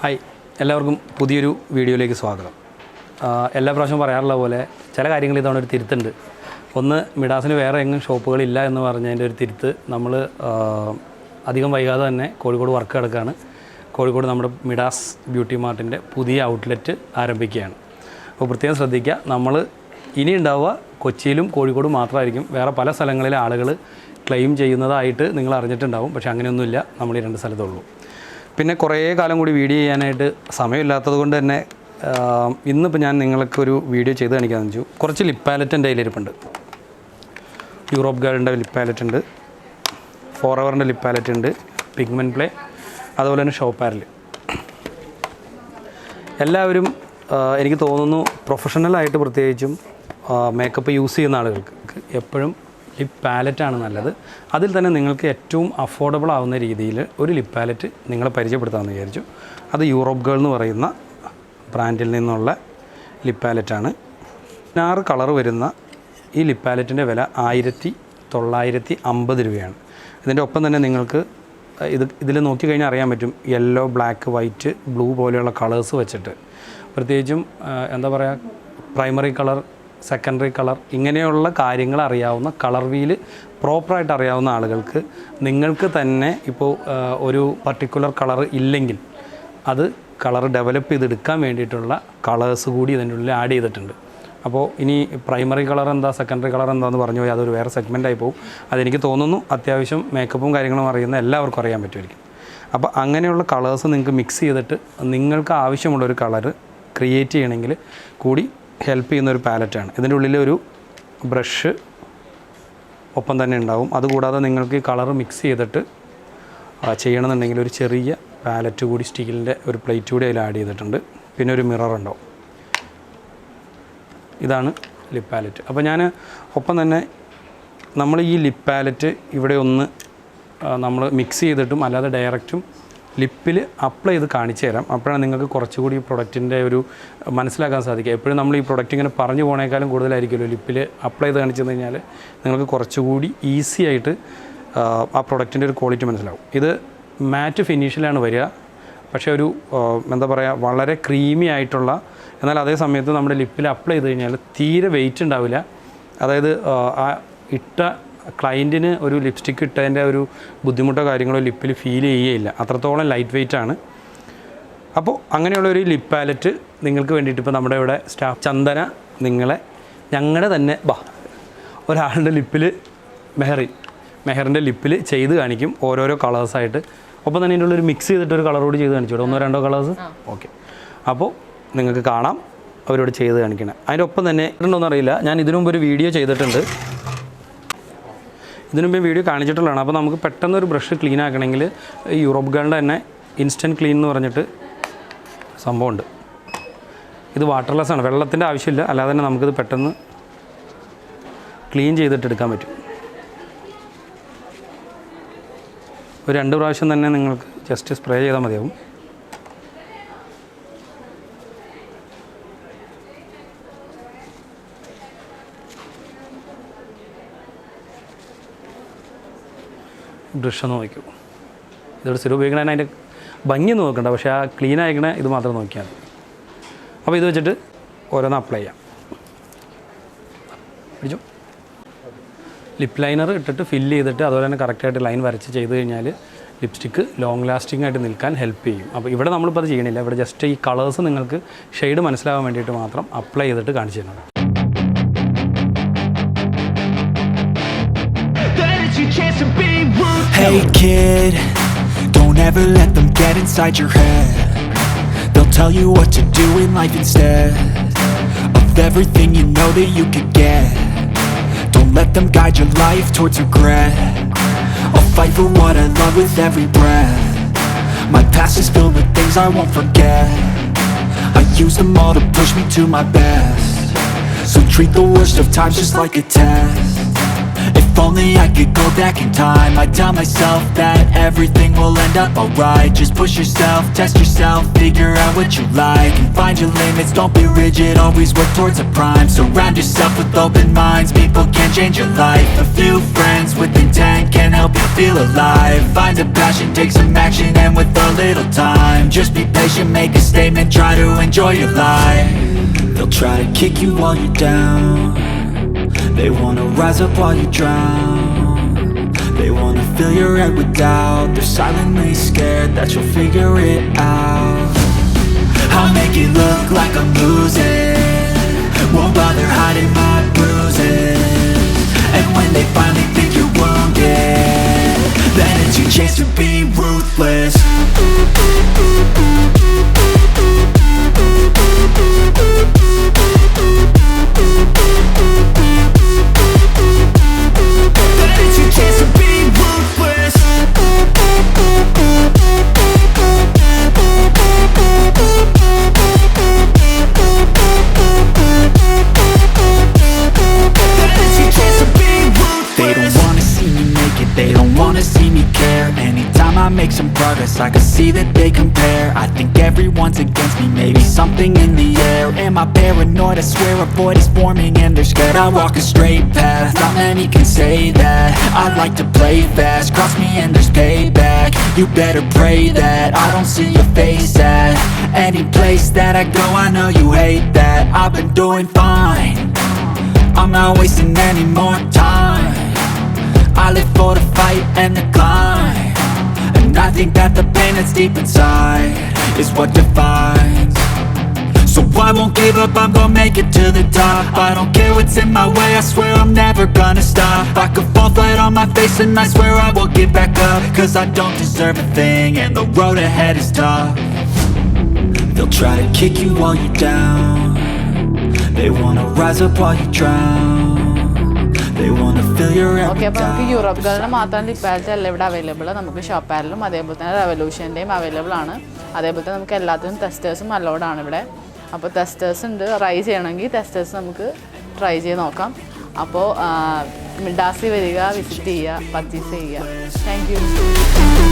Hi, എല്ലാവർക്കും പുതിയൊരു വീഡിയോയിലേക്ക് സ്വാഗതം. എല്ലാ പ്രാവശ്യവും പറയാറുള്ള പോലെ ചില കാര്യങ്ങളിൽ ഇതവണ ഒരു തിരുത്തുണ്ട്. ഒന്ന്, മിഡാസിന് വേറെ എങ്ങും ഷോപ്പുകളില്ല എന്ന് പറഞ്ഞതിൻ്റെ ഒരു തിരുത്ത്. നമ്മൾ അധികം വൈകാതെ തന്നെ കോഴിക്കോട് വർക്ക് കിടക്കുകയാണ്. കോഴിക്കോട് നമ്മുടെ മിഡാസ് ബ്യൂട്ടി മാർട്ടിൻ്റെ പുതിയ ഔട്ട്ലെറ്റ് ആരംഭിക്കുകയാണ്. അപ്പോൾ പ്രത്യേകം ശ്രദ്ധിക്കുക, നമ്മൾ ഇനി ഉണ്ടാവുക കൊച്ചിയിലും കോഴിക്കോടും മാത്രമായിരിക്കും. വേറെ പല സ്ഥലങ്ങളിലെ ആളുകൾ ക്ലെയിം ചെയ്യുന്നതായിട്ട് നിങ്ങൾ അറിഞ്ഞിട്ടുണ്ടാവും. പക്ഷേ അങ്ങനെയൊന്നുമില്ല, നമ്മൾ ഈ രണ്ട് സ്ഥലത്തുള്ളൂ. പിന്നെ കുറേ കാലം കൂടി വീഡിയോ ചെയ്യാനായിട്ട് സമയമില്ലാത്തത് കൊണ്ട് തന്നെ ഇന്നിപ്പോൾ ഞാൻ നിങ്ങൾക്കൊരു വീഡിയോ ചെയ്ത് കാണിക്കാമെന്ന് വെച്ചു. കുറച്ച് ലിപ്പ് പാലറ്റ് എൻ്റെ കയ്യിലിരിപ്പുണ്ട്. യൂറോപ്പ് ഗേളിൻ്റെ ലിപ്പ് പാലറ്റ് ഉണ്ട്, ഫോറവറിൻ്റെ ലിപ്പ് പാലറ്റ് ഉണ്ട്, പിഗ്മെൻറ്റ് പ്ലേ, അതുപോലെ തന്നെ ഷോപ്പാരൽ. എല്ലാവരും എനിക്ക് തോന്നുന്നു പ്രൊഫഷണലായിട്ട് പ്രത്യേകിച്ചും മേക്കപ്പ് യൂസ് ചെയ്യുന്ന ആളുകൾക്ക് എപ്പോഴും ലിപ്പ് പാലറ്റാണ് നല്ലത്. അതിൽ തന്നെ നിങ്ങൾക്ക് ഏറ്റവും അഫോർഡബിൾ ആവുന്ന രീതിയിൽ ഒരു ലിപ്പ് പാലറ്റ് നിങ്ങളെ പരിചയപ്പെടുത്താമെന്ന് വിചാരിച്ചു. അത് യൂറോപ്പ് ഗേൾ എന്ന് പറയുന്ന ബ്രാൻഡിൽ നിന്നുള്ള ലിപ്പ് പാലറ്റാണ്. 16 കളർ വരുന്ന ഈ ലിപ്പ് പാലറ്റിൻ്റെ വില 1950 രൂപയാണ്. ഇതിൻ്റെ ഒപ്പം തന്നെ നിങ്ങൾക്ക് ഇതിൽ നോക്കിക്കഴിഞ്ഞാൽ അറിയാൻ പറ്റും, യെല്ലോ, ബ്ലാക്ക്, വൈറ്റ്, ബ്ലൂ പോലെയുള്ള കളേഴ്സ് വെച്ചിട്ട്, പ്രത്യേകിച്ചും എന്താ പറയുക, പ്രൈമറി കളർ, സെക്കൻഡറി കളർ, ഇങ്ങനെയുള്ള കാര്യങ്ങൾ അറിയാവുന്ന, കളർ വീല് പ്രോപ്പറായിട്ട് അറിയാവുന്ന ആളുകൾക്ക് നിങ്ങൾക്ക് തന്നെ ഇപ്പോൾ ഒരു പർട്ടിക്കുലർ കളർ ഇല്ലെങ്കിൽ അത് കളർ ഡെവലപ്പ് ചെയ്തെടുക്കാൻ വേണ്ടിയിട്ടുള്ള കളേഴ്സ് കൂടി ഇതിൻ്റെ ഉള്ളിൽ ആഡ് ചെയ്തിട്ടുണ്ട്. അപ്പോൾ ഇനി പ്രൈമറി കളർ എന്താ, സെക്കൻഡറി കളർ എന്താണെന്ന് പറഞ്ഞു പോയി അതൊരു വേറെ സെഗ്മെൻറ്റായി പോകും. അതെനിക്ക് തോന്നുന്നു അത്യാവശ്യം മേക്കപ്പും കാര്യങ്ങളും അറിയുന്ന എല്ലാവർക്കും അറിയാൻ പറ്റുമായിരിക്കും. അപ്പോൾ അങ്ങനെയുള്ള കളേഴ്സ് നിങ്ങൾക്ക് മിക്സ് ചെയ്തിട്ട് നിങ്ങൾക്ക് ആവശ്യമുള്ളൊരു കളർ ക്രിയേറ്റ് ചെയ്യണമെങ്കിൽ കൂടി ഹെൽപ്പ് ചെയ്യുന്നൊരു പാലറ്റാണ്. ഇതിൻ്റെ ഉള്ളിൽ ഒരു ബ്രഷ് ഒപ്പം തന്നെ ഉണ്ടാവും. അതുകൂടാതെ നിങ്ങൾക്ക് ഈ കളർ മിക്സ് ചെയ്തിട്ട് ചെയ്യണമെന്നുണ്ടെങ്കിൽ ഒരു ചെറിയ പാലറ്റ് കൂടി, സ്റ്റീലിൻ്റെ ഒരു പ്ലേറ്റ് കൂടി അതിൽ ആഡ് ചെയ്തിട്ടുണ്ട്. പിന്നെ ഒരു മിറർ ഉണ്ടാവും. ഇതാണ് ലിപ്പ് പാലറ്റ്. അപ്പോൾ ഞാൻ ഒപ്പം തന്നെ നമ്മൾ ഈ ലിപ്പ് പാലറ്റ് ഇവിടെ ഒന്ന് നമ്മൾ മിക്സ് ചെയ്തിട്ടും അല്ലാതെ ഡയറക്റ്റും ലിപ്പിൽ അപ്ലൈ ചെയ്ത് കാണിച്ചു തരാം. അപ്പോഴാണ് നിങ്ങൾക്ക് കുറച്ചുകൂടി ഈ പ്രൊഡക്റ്റിൻ്റെ ഒരു മനസ്സിലാക്കാൻ സാധിക്കുക. എപ്പോഴും നമ്മൾ ഈ പ്രൊഡക്റ്റ് ഇങ്ങനെ പറഞ്ഞു പോണേക്കാളും കൂടുതലായിരിക്കുമല്ലോ ലിപ്പിൽ അപ്ലൈ ചെയ്ത് കാണിച്ചു കഴിഞ്ഞാൽ നിങ്ങൾക്ക് കുറച്ചുകൂടി ഈസി ആയിട്ട് ആ പ്രൊഡക്റ്റിൻ്റെ ഒരു ക്വാളിറ്റി മനസ്സിലാവും. ഇത് മാറ്റ് ഫിനിഷിലാണ് വരിക, പക്ഷേ ഒരു എന്താ പറയുക, വളരെ ക്രീമി ആയിട്ടുള്ള, എന്നാൽ അതേ സമയത്ത് നമ്മുടെ ലിപ്പിൽ അപ്ലൈ ചെയ്ത് കഴിഞ്ഞാൽ തീരെ വെയിറ്റ് ഉണ്ടാവില്ല. അതായത് ആ ഇട്ട ക്ലയൻറ്റിന് ഒരു ലിപ്സ്റ്റിക്ക് ഇട്ടതിൻ്റെ ഒരു ബുദ്ധിമുട്ടോ കാര്യങ്ങളോ ലിപ്പിൽ ഫീൽ ചെയ്യുകയില്ല. അത്രത്തോളം ലൈറ്റ് വെയിറ്റ് ആണ്. അപ്പോൾ അങ്ങനെയുള്ളൊരു ലിപ്പ് പാലറ്റ് നിങ്ങൾക്ക് വേണ്ടിയിട്ട് ഇപ്പോൾ നമ്മുടെ ഇവിടെ സ്റ്റാഫ് ചന്ദന ഞങ്ങളുടെ തന്നെ ഒരാളുടെ ലിപ്പിൽ മെഹറിൻ്റെ ലിപ്പിൽ ചെയ്ത് കാണിക്കും, ഓരോരോ കളേഴ്സായിട്ട്. ഒപ്പം തന്നെ ഇതിൻ്റെ ഉള്ളൊരു മിക്സ് ചെയ്തിട്ടൊരു കളർ കൂടി ചെയ്ത് കാണിച്ചു, 1-2 കളേഴ്സ്. ഓക്കെ, അപ്പോൾ നിങ്ങൾക്ക് കാണാം അവരോട് ചെയ്ത് കാണിക്കണം. അതിൻ്റെ ഒപ്പം തന്നെ ഉണ്ടോയെന്ന് അറിയില്ല, ഞാൻ ഇതിനു മുമ്പ് ഒരു വീഡിയോ ചെയ്തിട്ടുണ്ട്, ഇതിനുമ്പ് വീഡിയോ കാണിച്ചിട്ടുള്ളതാണ്. അപ്പോൾ നമുക്ക് പെട്ടെന്നൊരു ബ്രഷ് ക്ലീൻ ആക്കണമെങ്കിൽ ഈ യൂറോപ്പ് ഗേളിൻ്റെ തന്നെ ഇൻസ്റ്റൻറ്റ് ക്ലീൻ എന്ന് പറഞ്ഞിട്ട് സംഭവമുണ്ട്. ഇത് വാട്ടർലെസ് ആണ്, വെള്ളത്തിൻ്റെ ആവശ്യമില്ല, അല്ലാതെ തന്നെ നമുക്കിത് പെട്ടെന്ന് ക്ലീൻ ചെയ്തിട്ട് എടുക്കാൻ പറ്റും. ഒരു 2 പ്രാവശ്യം തന്നെ നിങ്ങൾക്ക് ജസ്റ്റ് സ്പ്രേ ചെയ്താൽ മതിയാവും. ബ്രഷ് ഒന്ന് നോക്കൂ. ഇതോടെ സ്ഥിരം ഉപയോഗിക്കണതിന് അതിൻ്റെ ഭംഗിയൊന്നും നോക്കണ്ട, പക്ഷേ ആ ക്ലീൻ ആയിക്കണ ഇത് മാത്രം നോക്കിയാൽ മതി. അപ്പോൾ ഇത് വെച്ചിട്ട് ഓരോന്ന് അപ്ലൈ ചെയ്യാം. പിടിച്ചു. ലിപ്പ് ലൈനർ ഇട്ടിട്ട് ഫില്ല് ചെയ്തിട്ട് അതുപോലെ തന്നെ കറക്റ്റായിട്ട് ലൈൻ വരച്ച് ചെയ്ത് കഴിഞ്ഞാൽ ലിപ്സ്റ്റിക്ക് ലോങ് ലാസ്റ്റിംഗ് ആയിട്ട് നിൽക്കാൻ ഹെൽപ്പ് ചെയ്യും. അപ്പോൾ ഇവിടെ നമ്മളിപ്പോൾ അത് ചെയ്യണില്ല, ഇവിടെ ജസ്റ്റ് ഈ കളേഴ്സ് നിങ്ങൾക്ക് ഷെയ്ഡ് മനസ്സിലാവാൻ വേണ്ടിയിട്ട് മാത്രം അപ്ലൈ ചെയ്തിട്ട് കാണിച്ചു തരുന്നത്. Hey kid, don't ever let them get inside your head. They'll tell you what to do in life instead of everything you know that you could get. Don't let them guide your life towards regret. I'll fight for what I love with every breath. My past is filled with things I won't forget. I use them all to push me to my best. So treat the worst of times just like a test. If only I could go back in time, I'd tell myself that everything will end up alright. Just push yourself, test yourself, figure out what you like, and find your limits, don't be rigid, always work towards a prime. Surround yourself with open minds, people can change your life. A few friends with intent can help you feel alive. Find a passion, take some action, and with a little time, just be patient, make a statement, try to enjoy your life. They'll try to kick you while you're down, they wanna rise up while you drown, they wanna fill your head with doubt, they're silently scared that you'll figure it out. I'll make it look like I'm losing, won't bother hiding my bruises, and when they finally think you're wounded, then it's your chance to be ruthless. They don't wanna see me care. Anytime I make some progress, I can see that they compare. I think everyone's against me, maybe something in the air. Am I paranoid? I swear a void is forming and they're scared I walk a straight path. Not many can say that. I like to play fast, cross me and there's payback. You better pray that I don't see your face at any place that I go. I know you hate that. I've been doing fine, I'm not wasting any more time. I live for the fight and the climb, and I think that the pain that's deep inside is what defines. So I won't give up, I'm gonna make it to the top. I don't care what's in my way, I swear I'm never gonna stop. I could fall flat on my face and I swear I will get back up, cause I don't deserve a thing and the road ahead is tough. They'll try to kick you while you're down, they wanna rise up while you drown. Okay, അപ്പോൾ നമുക്ക് Europe ഗേളിന് മാത്രം lip palette അല്ല ഇവിടെ available. നമുക്ക് shop പാരലും അതേപോലെ തന്നെ റെവല്യൂഷൻ്റെയും available ആണ്. അതേപോലെ തന്നെ നമുക്ക് എല്ലാത്തിനും ടെസ്റ്റേഴ്സും അലോഡാണ് ഇവിടെ. അപ്പോൾ ടെസ്റ്റേഴ്സ് ഉണ്ട്, ട്രൈ ചെയ്യണമെങ്കിൽ ടെസ്റ്റേഴ്സ് നമുക്ക് ട്രൈ ചെയ്ത് നോക്കാം. അപ്പോൾ മിഡാസിൽ വരിക, വിസിറ്റ് ചെയ്യുക, പർച്ചേസ് ചെയ്യുക. Thank you.